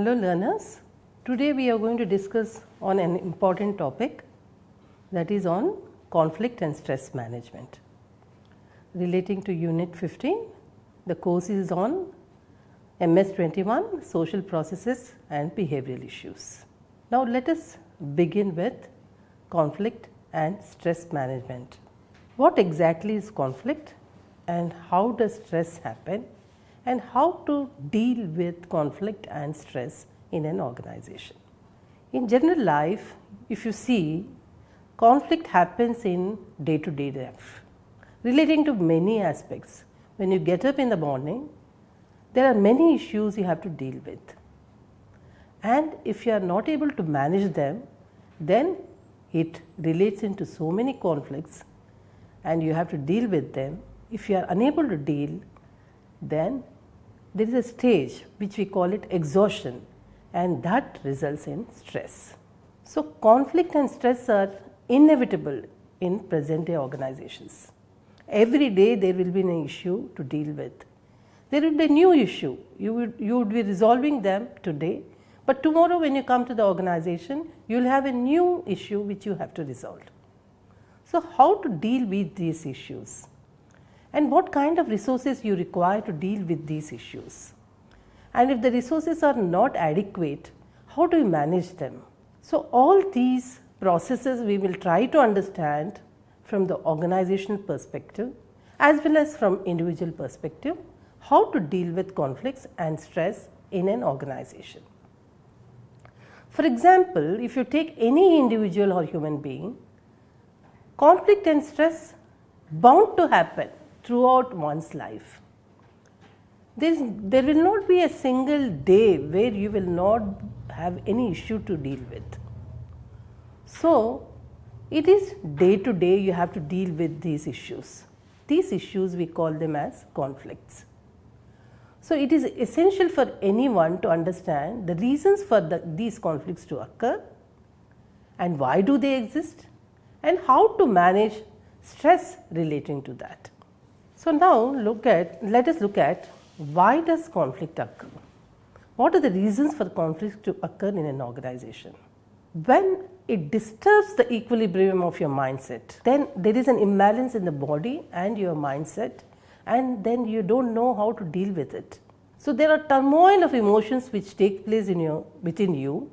Hello learners, today we are going to discuss on an important topic, that is on conflict and stress management. Relating to Unit 15, the course is on MS 21, Social Processes and Behavioral Issues. Now let us begin with conflict and stress management. What exactly is conflict and how does stress happen, and how to deal with conflict and stress in an organization? In general life, if you see, conflict happens in day-to-day life, relating to many aspects. When you get up in the morning, there are many issues you have to deal with, and if you are not able to manage them, then it relates into so many conflicts and you have to deal with them. If you are unable to deal, then there is a stage which we call it exhaustion, and that results in stress. So, conflict and stress are inevitable in present day organizations. Every day there will be an issue to deal with. There will be a new issue. You would be resolving them today, but tomorrow when you come to the organization, you will have a new issue which you have to resolve. So, how to deal with these issues? And what kind of resources you require to deal with these issues? And if the resources are not adequate, how do you manage them? So, all these processes we will try to understand from the organizational perspective as well as from individual perspective, how to deal with conflicts and stress in an organization. For example, if you take any individual or human being, conflict and stress bound to happen throughout one's life. There will not be a single day where you will not have any issue to deal with. So, it is day to day you have to deal with these issues. These issues we call them as conflicts. So, it is essential for anyone to understand the reasons for these conflicts to occur and why do they exist and how to manage stress relating to that. So, now let us look at why does conflict occur? What are the reasons for conflict to occur in an organization? When it disturbs the equilibrium of your mindset, then there is an imbalance in the body and your mindset, and then you don't know how to deal with it. So, there are turmoil of emotions which take place within you,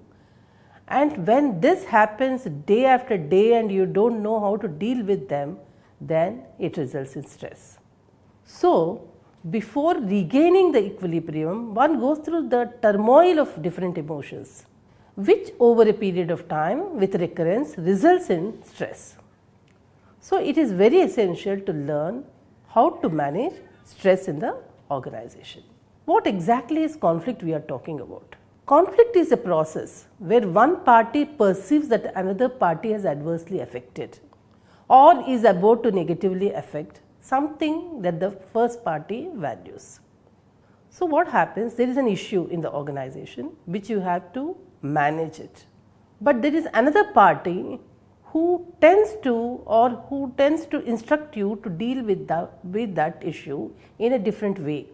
and when this happens day after day and you don't know how to deal with them, then it results in stress. So, before regaining the equilibrium, one goes through the turmoil of different emotions, which over a period of time with recurrence results in stress. So, it is very essential to learn how to manage stress in the organization. What exactly is conflict we are talking about? Conflict is a process where one party perceives that another party has adversely affected or is about to negatively affect something that the first party values. So, what happens? There is an issue in the organization which you have to manage it, but there is another party who tends to instruct you to deal with that issue in a different way.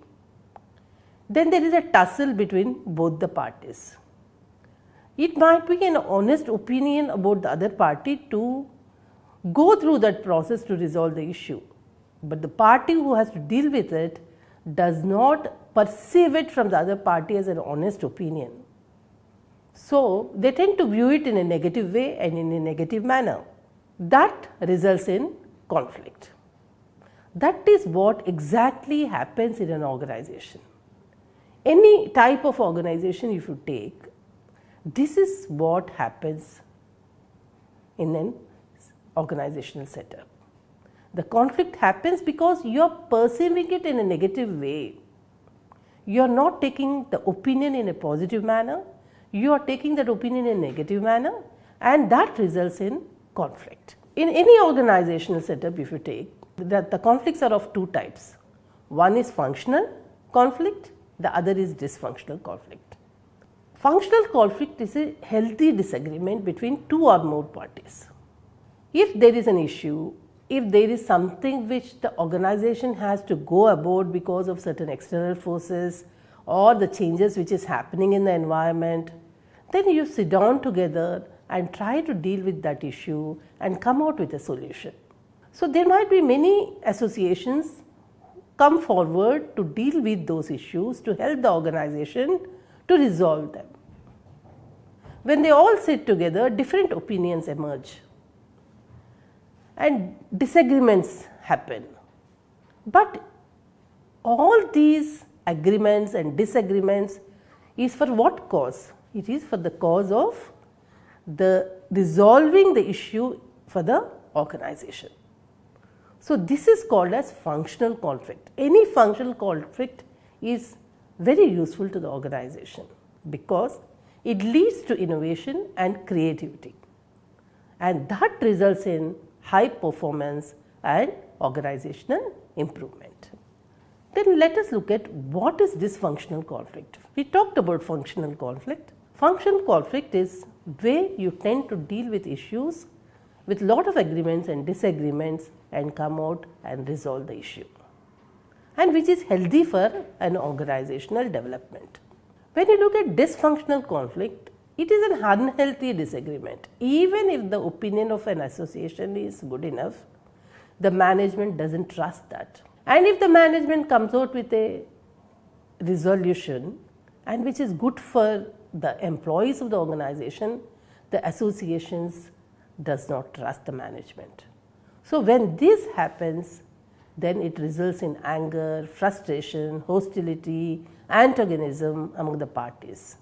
Then there is a tussle between both the parties. It might be an honest opinion about the other party to go through that process to resolve the issue, but the party who has to deal with it does not perceive it from the other party as an honest opinion. So, they tend to view it in a negative way and in a negative manner. That results in conflict. That is what exactly happens in an organization. Any type of organization if you take, this is what happens in an organizational setup. The conflict happens because you are perceiving it in a negative way. You are not taking the opinion in a positive manner, you are taking that opinion in a negative manner, and that results in conflict. In any organizational setup if you take, the conflicts are of two types. One is functional conflict, the other is dysfunctional conflict. Functional conflict is a healthy disagreement between two or more parties. If there is an issue, if there is something which the organization has to go about because of certain external forces or the changes which is happening in the environment, then you sit down together and try to deal with that issue and come out with a solution. So, there might be many associations come forward to deal with those issues to help the organization to resolve them. When they all sit together, different opinions emerge and disagreements happen. But all these agreements and disagreements is for what cause? It is for the cause of the resolving the issue for the organization. So, this is called as functional conflict. Any functional conflict is very useful to the organization because it leads to innovation and creativity, and that results in high performance and organizational improvement. Then let us look at what is dysfunctional conflict. We talked about functional conflict. Functional conflict is where you tend to deal with issues with lot of agreements and disagreements and come out and resolve the issue, and which is healthy for an organizational development. When you look at dysfunctional conflict, it is an unhealthy disagreement. Even if the opinion of an association is good enough, the management doesn't trust that. And if the management comes out with a resolution and which is good for the employees of the organization, the associations does not trust the management. So, when this happens, then it results in anger, frustration, hostility, antagonism among the parties.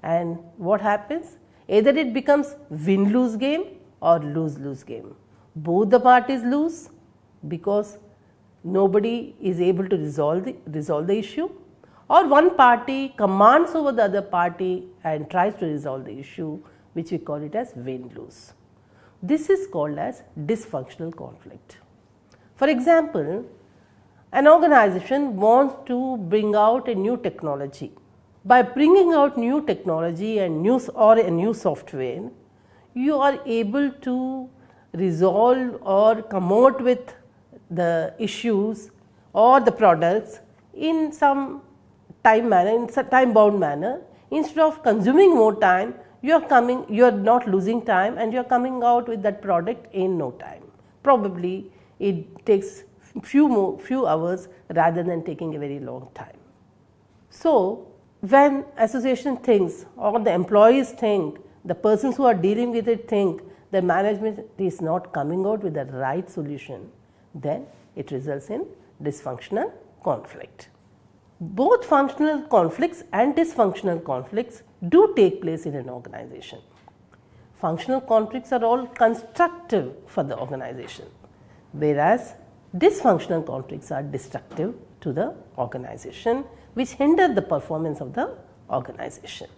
And what happens? Either it becomes win-lose game or lose-lose game. Both the parties lose because nobody is able to resolve the issue, or one party commands over the other party and tries to resolve the issue, which we call it as win-lose. This is called as dysfunctional conflict. For example, an organization wants to bring out a new technology. By bringing out new technology and a new software, you are able to resolve or come out with the issues or the products in some time bound manner. Instead of consuming more time, you are not losing time and you are coming out with that product in no time. Probably it takes few hours rather than taking a very long time. So, when association thinks or the employees think, the persons who are dealing with it think the management is not coming out with the right solution, then it results in dysfunctional conflict. Both functional conflicts and dysfunctional conflicts do take place in an organization. Functional conflicts are all constructive for the organization, whereas dysfunctional conflicts are destructive to the organization, which hinder the performance of the organization.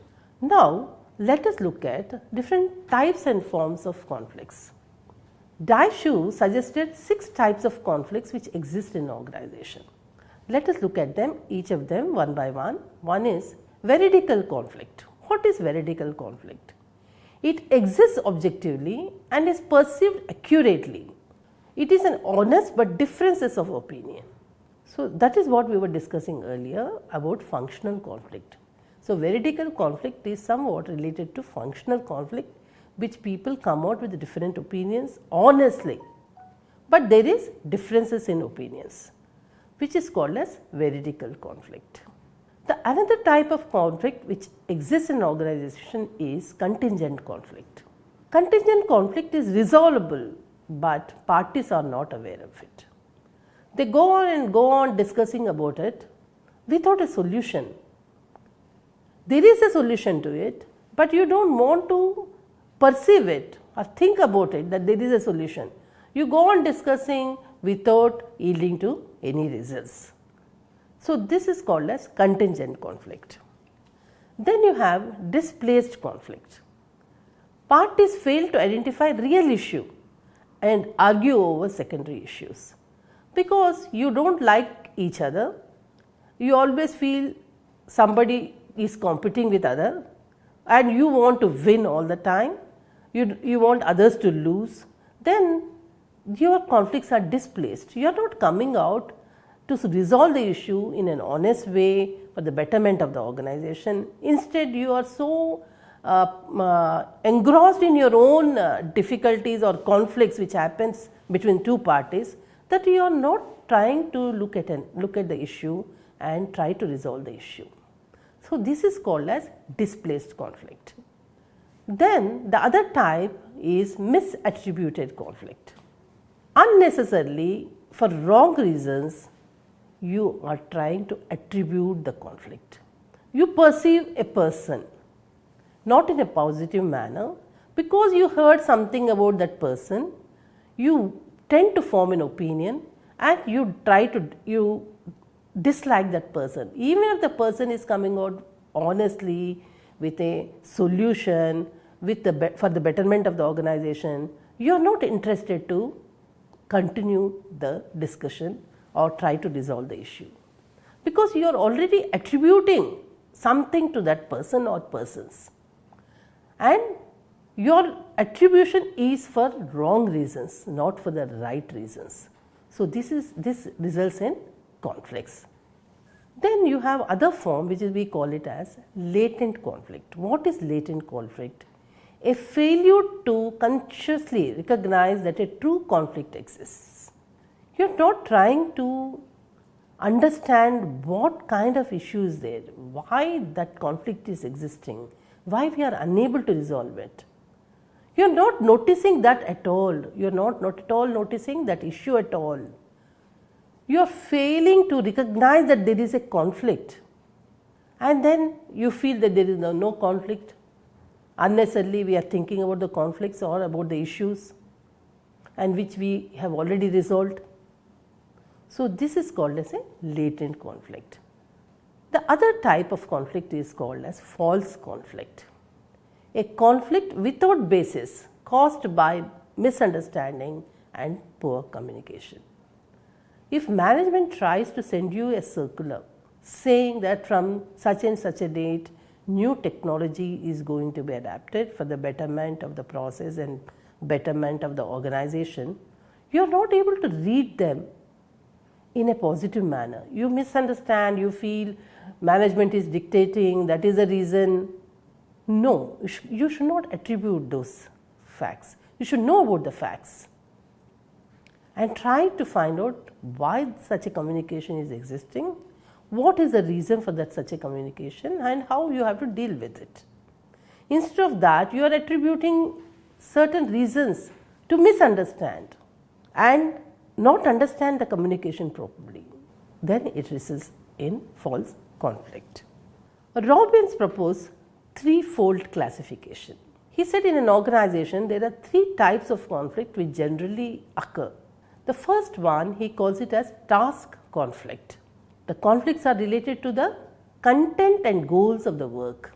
Now, let us look at different types and forms of conflicts. Daishu suggested 6 types of conflicts which exist in an organization. Let us look at them, each of them one by one. One is veridical conflict. What is veridical conflict? It exists objectively and is perceived accurately. It is an honest but differences of opinion. So, that is what we were discussing earlier about functional conflict. So, veridical conflict is somewhat related to functional conflict, which people come out with different opinions honestly, but there is differences in opinions, which is called as veridical conflict. The another type of conflict which exists in an organization is contingent conflict. Contingent conflict is resolvable, but parties are not aware of it. They go on discussing about it without a solution. There is a solution to it, but you don't want to perceive it or think about it that there is a solution. You go on discussing without yielding to any results. So, this is called as contingent conflict. Then you have displaced conflict. Parties fail to identify real issue and argue over secondary issues. Because you don't like each other, you always feel somebody is competing with other and you want to win all the time, you want others to lose, then your conflicts are displaced. You are not coming out to resolve the issue in an honest way for the betterment of the organization. Instead, you are so engrossed in your own difficulties or conflicts which happens between two parties, that you are not trying to look at the issue and try to resolve the issue. So, this is called as displaced conflict. Then the other type is misattributed conflict. Unnecessarily, for wrong reasons, you are trying to attribute the conflict. You perceive a person not in a positive manner, because you heard something about that person, you tend to form an opinion and you dislike that person. Even if the person is coming out honestly with a solution for the betterment of the organization, you are not interested to continue the discussion or try to resolve the issue, because you are already attributing something to that person or persons, and your attribution is for wrong reasons, not for the right reasons. So, this results in conflicts. Then you have other form, which is we call it as latent conflict. What is latent conflict? A failure to consciously recognize that a true conflict exists. You are not trying to understand what kind of issue is there, why that conflict is existing, why we are unable to resolve it. You are not noticing that at all. You are not at all noticing that issue at all. You are failing to recognize that there is a conflict, and then you feel that there is no conflict. Unnecessarily, we are thinking about the conflicts or about the issues, and which we have already resolved. So, this is called as a latent conflict. The other type of conflict is called as false conflict. A conflict without basis caused by misunderstanding and poor communication. If management tries to send you a circular saying that from such and such a date new technology is going to be adapted for the betterment of the process and betterment of the organization, you are not able to read them in a positive manner. You misunderstand, you feel management is dictating, that is the reason. No, you should not attribute those facts. You should know about the facts and try to find out why such a communication is existing, what is the reason for that such a communication, and how you have to deal with it. Instead of that, you are attributing certain reasons to misunderstand and not understand the communication properly. Then it results in false conflict. Robbins proposed threefold classification. He said in an organization there are three types of conflict which generally occur. The first one he calls it as task conflict. The conflicts are related to the content and goals of the work.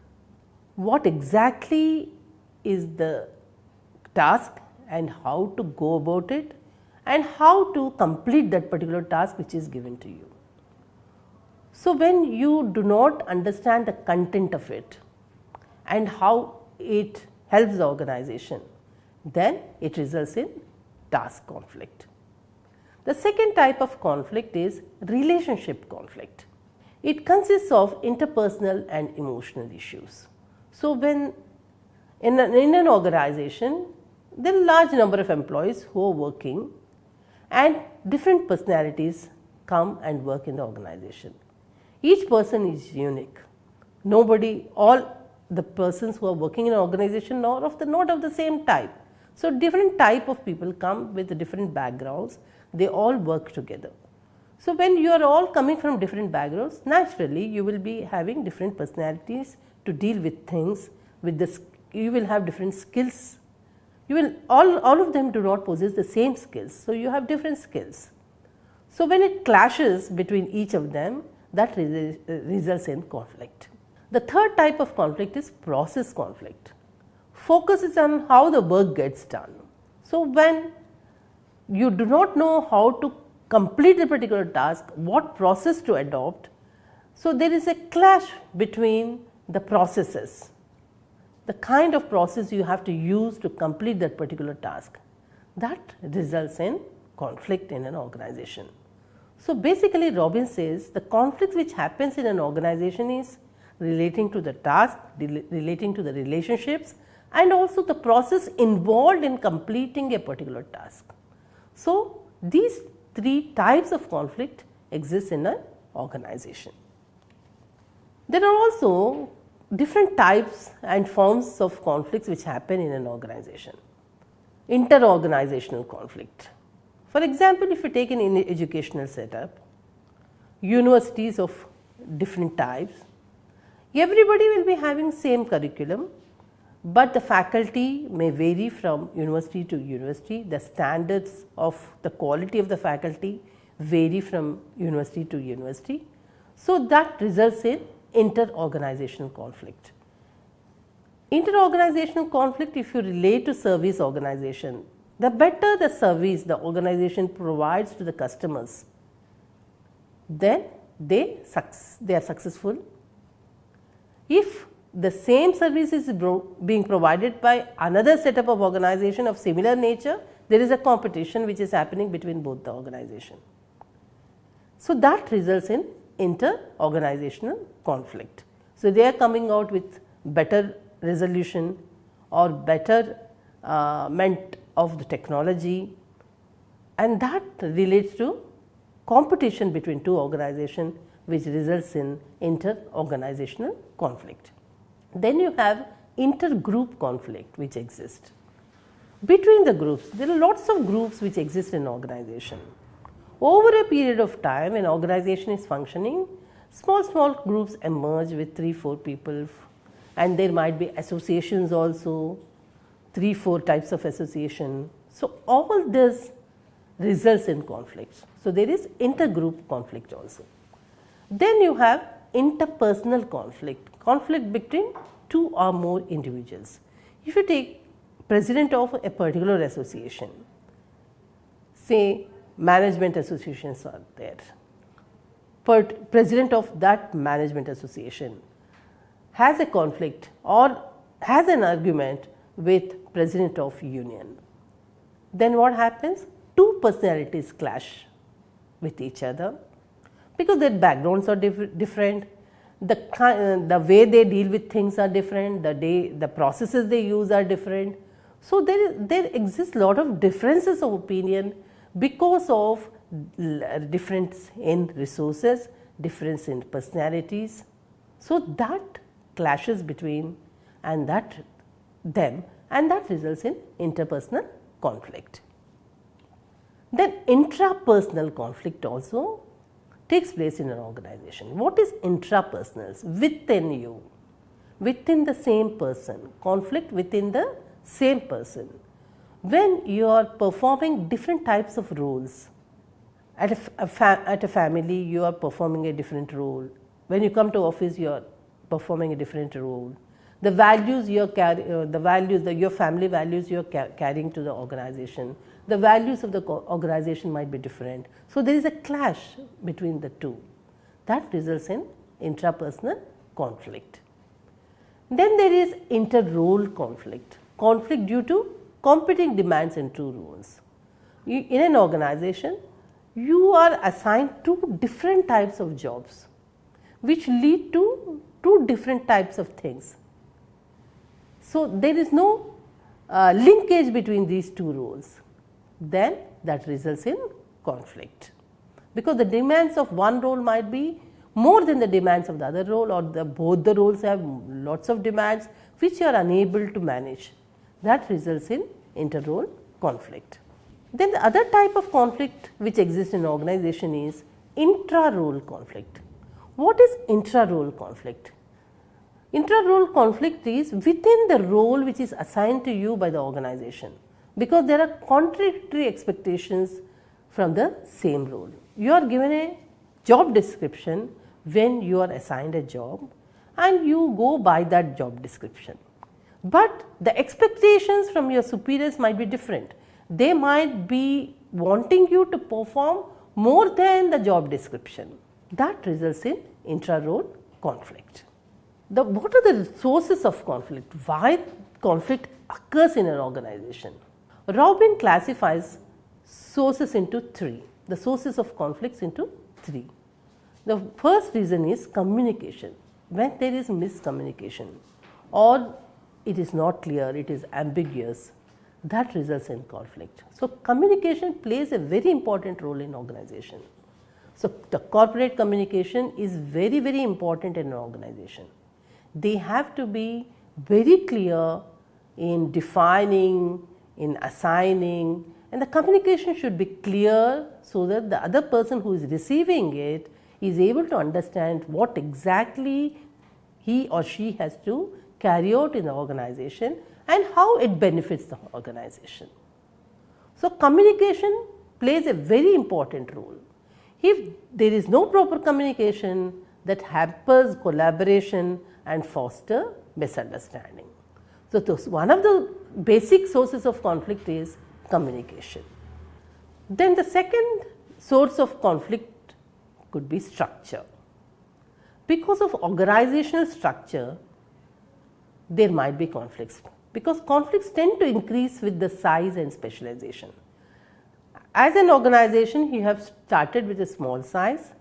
What exactly is the task and how to go about it and how to complete that particular task which is given to you. So, when you do not understand the content of it and how it helps the organization, then it results in task conflict. The second type of conflict is relationship conflict. It consists of interpersonal and emotional issues. So, when in an organization there are a large number of employees who are working and different personalities come and work in the organization. Each person is unique. All the persons who are working in an organization are not of the same type. So, different type of people come with different backgrounds, they all work together. So, when you are all coming from different backgrounds, naturally you will be having different personalities to deal with things, you will have different skills. All of them do not possess the same skills, so you have different skills. So, when it clashes between each of them, that results in conflict. The third type of conflict is process conflict. Focuses on how the work gets done. So, when you do not know how to complete a particular task, what process to adopt, so there is a clash between the processes, the kind of process you have to use to complete that particular task. That results in conflict in an organization. So basically Robin says the conflict which happens in an organization is relating to the task, relating to the relationships, and also the process involved in completing a particular task. So these three types of conflict exist in an organization. There are also different types and forms of conflicts which happen in an organization. Inter-organizational conflict. For example, if you take an educational setup, universities of different types, everybody will be having same curriculum, but the faculty may vary from university to university. The standards of the quality of the faculty vary from university to university. So that results in inter-organizational conflict. Inter-organizational conflict, if you relate to service organization, the better the service the organization provides to the customers, then they are successful. If the same service is being provided by another setup of organization of similar nature, there is a competition which is happening between both the organization. So that results in inter-organizational conflict. So they are coming out with better resolution or betterment of the technology, and that relates to competition between two organizations, which results in inter-organizational conflict. Then you have inter-group conflict which exists. Between the groups, there are lots of groups which exist in organization. Over a period of time, when organization is functioning, small groups emerge with 3-4 people, and there might be associations also, 3-4 types of association. So all this results in conflicts. So there is intergroup conflict also. Then you have interpersonal conflict, conflict between two or more individuals. If you take president of a particular association, say management associations are there, but president of that management association has a conflict or has an argument with president of union, then what happens? Two personalities clash with each other because their backgrounds are different, the way they deal with things are different, the processes they use are different. So there exists a lot of differences of opinion because of difference in resources, difference in personalities. So that clashes between and that results in interpersonal conflict. Then intrapersonal conflict also takes place in an organization. What is intrapersonal? Within you, within the same person, conflict within the same person. When you are performing different types of roles, at a family you are performing a different role, when you come to office you are performing a different role, the values you are your family values you are carrying to the organization, the values of the organization might be different. So there is a clash between the two that results in intrapersonal conflict. Then there is inter-role conflict, conflict due to competing demands and two roles. In an organization, you are assigned two different types of jobs which lead to two different types of things. So there is no linkage between these two roles. Then that results in conflict, because the demands of one role might be more than the demands of the other role, or both the roles have lots of demands which you are unable to manage. That results in inter-role conflict. Then the other type of conflict which exists in an organization is intra-role conflict. What is intra-role conflict? Intra-role conflict is within the role which is assigned to you by the organization, because there are contradictory expectations from the same role. You are given a job description when you are assigned a job and you go by that job description. But the expectations from your superiors might be different. They might be wanting you to perform more than the job description. That results in intra-role conflict. What are the sources of conflict? Why conflict occurs in an organization? Robin classifies sources into three. the sources of conflicts into three. The first reason is communication. When there is miscommunication or it is not clear, it is ambiguous, that results in conflict. So, communication plays a very important role in organization. So, the corporate communication is very, very important in an organization. They have to be very clear in defining, in assigning, and the communication should be clear so that the other person who is receiving it is able to understand what exactly he or she has to carry out in the organization and how it benefits the organization. So, communication plays a very important role. If there is no proper communication, that hampers collaboration and foster misunderstanding. So, one of the basic sources of conflict is communication. Then the second source of conflict could be structure. Because of organizational structure, there might be conflicts, because conflicts tend to increase with the size and specialization. As an organization, you have started with a small size,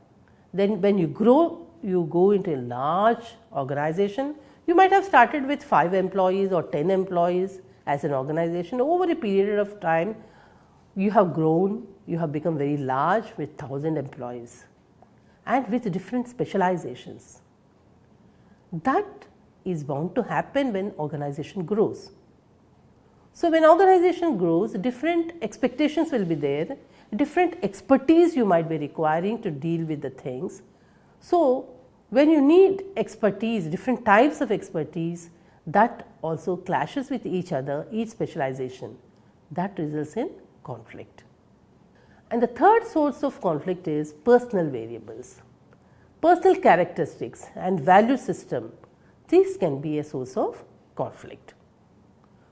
then when you grow, you go into a large organization. You might have started with 5 employees or 10 employees as an organization. Over a period of time, you have grown, you have become very large with 1000 employees and with different specializations. That is bound to happen when organization grows. So, when organization grows, different expectations will be there, different expertise you might be requiring to deal with the things. So, when you need expertise, different types of expertise, that also clashes with each other, each specialization, that results in conflict. And the third source of conflict is personal variables, personal characteristics and value system. These can be a source of conflict.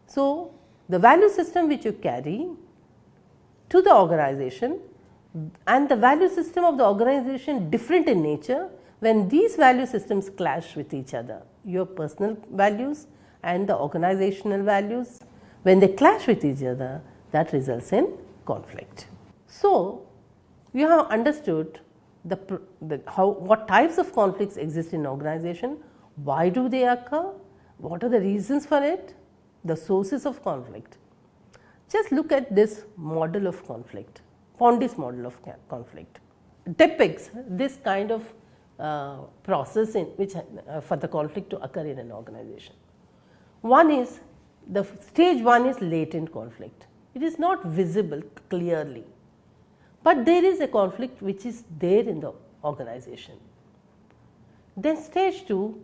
So, the value system which you carry to the organization and the value system of the organization different in nature, when these value systems clash with each other, your personal values and the organizational values, when they clash with each other, that results in conflict. So, you have understood what types of conflicts exist in an organization, why do they occur, what are the reasons for it, the sources of conflict. Just look at this model of conflict, Pondi's model of conflict depicts this kind of process in which for the conflict to occur in an organization. One is the stage 1 is latent conflict. It is not visible clearly, but there is a conflict which is there in the organization. Then stage 2,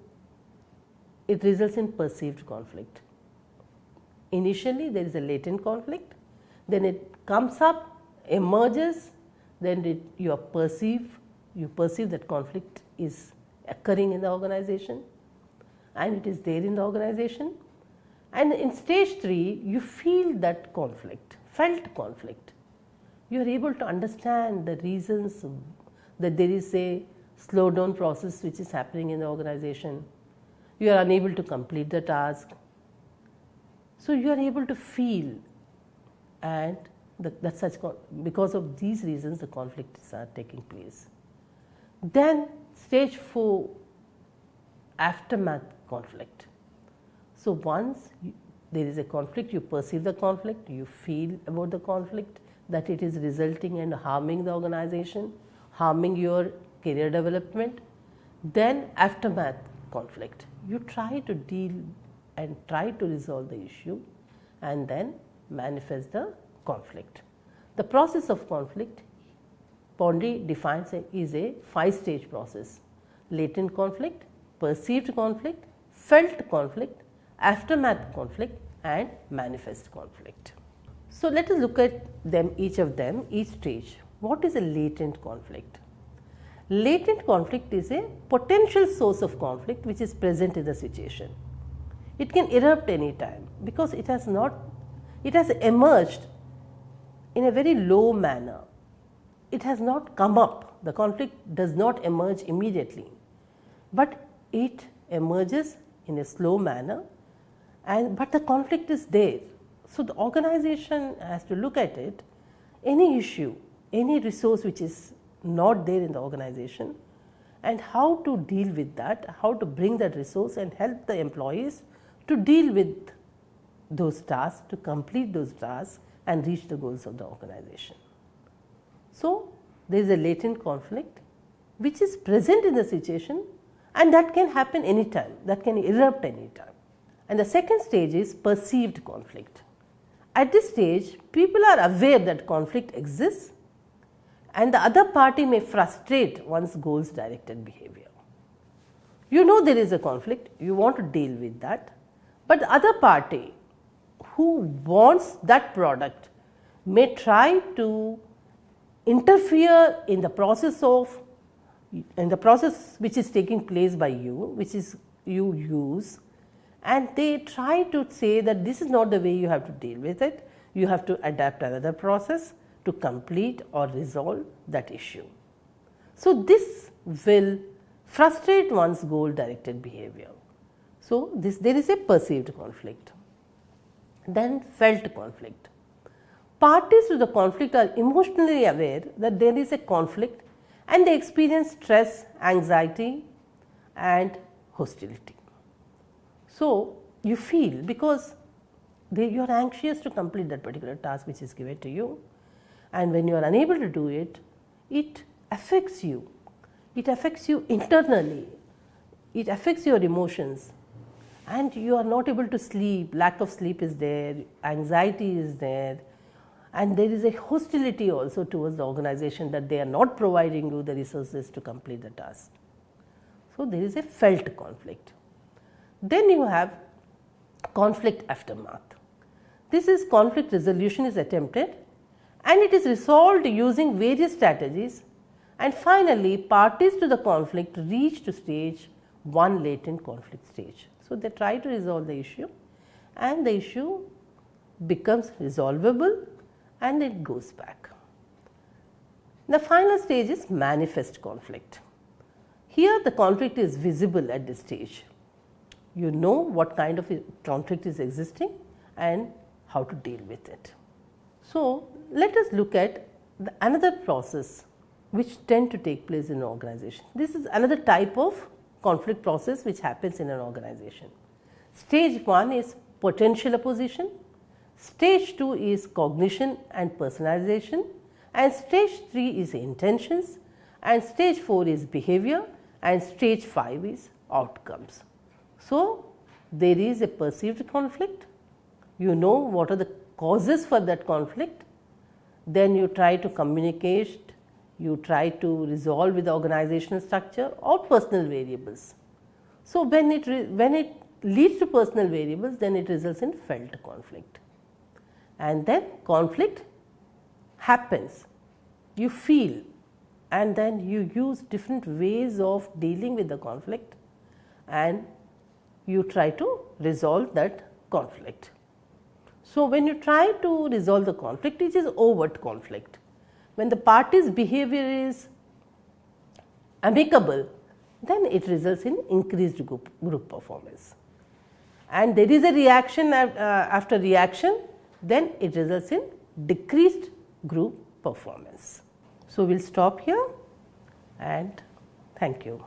it results in perceived conflict. Initially there is a latent conflict, then it comes up, emerges, then you perceive that conflict is occurring in the organization and it is there in the organization, and in stage 3 you feel that conflict, felt conflict. You are able to understand the reasons that there is a slowdown process which is happening in the organization. You are unable to complete the task. So, you are able to feel, and because of these reasons the conflicts are taking place. Then stage 4, aftermath conflict. So, once there is a conflict, you perceive the conflict, you feel about the conflict, that it is resulting and harming the organization, harming your career development. Then aftermath conflict, you try to deal and try to resolve the issue and then manifest the conflict. The process of conflict, Pondi defines is a 5-stage process: latent conflict, perceived conflict, felt conflict, aftermath conflict and manifest conflict. So, let us look at them, each stage. What is a latent conflict? Latent conflict is a potential source of conflict which is present in the situation. It can erupt any time because it has emerged in a very low manner. It has not come up, the conflict does not emerge immediately, but it emerges in a slow manner, but the conflict is there. So, the organization has to look at it, any issue any resource which is not there in the organization, and how to deal with that, how to bring that resource and help the employees to deal with those tasks, to complete those tasks and reach the goals of the organization. So, there is a latent conflict which is present in the situation, and that can happen anytime, that can erupt anytime. And the second stage is perceived conflict. At this stage, people are aware that conflict exists, and the other party may frustrate one's goals directed behavior. You know there is a conflict, you want to deal with that, but the other party who wants that product may try to interfere in the process which is taking place by you, which is you use, and they try to say that this is not the way you have to deal with it, you have to adapt another process to complete or resolve that issue. So, this will frustrate one's goal directed behavior. So, there is a perceived conflict. Then felt conflict. Parties to the conflict are emotionally aware that there is a conflict and they experience stress, anxiety and hostility. So, you feel because you are anxious to complete that particular task which is given to you, and when you are unable to do it, it affects you. It affects you internally, it affects your emotions, and you are not able to sleep, lack of sleep is there, anxiety is there, and there is a hostility also towards the organization that they are not providing you the resources to complete the task. So, there is a felt conflict. Then you have conflict aftermath. This is conflict resolution is attempted and it is resolved using various strategies, and finally parties to the conflict reach to stage 1 latent conflict stage. So, they try to resolve the issue and the issue becomes resolvable and it goes back. The final stage is manifest conflict. Here the conflict is visible at this stage. You know what kind of conflict is existing and how to deal with it. So, let us look at another process which tend to take place in an organization. This is another type of conflict process which happens in an organization. Stage 1 is potential opposition, stage 2 is cognition and personalization, and stage 3 is intentions, and stage 4 is behavior, and stage 5 is outcomes. So, there is a perceived conflict, you know what are the causes for that conflict, then you try to communicate, you try to resolve with the organizational structure or personal variables. So, when it leads to personal variables, then it results in felt conflict, and then conflict happens, you feel, and then you use different ways of dealing with the conflict and you try to resolve that conflict. So, when you try to resolve the conflict, it is overt conflict. When the party's behavior is amicable, then it results in increased group performance, and there is a reaction after reaction, then it results in decreased group performance. So, we will stop here and thank you.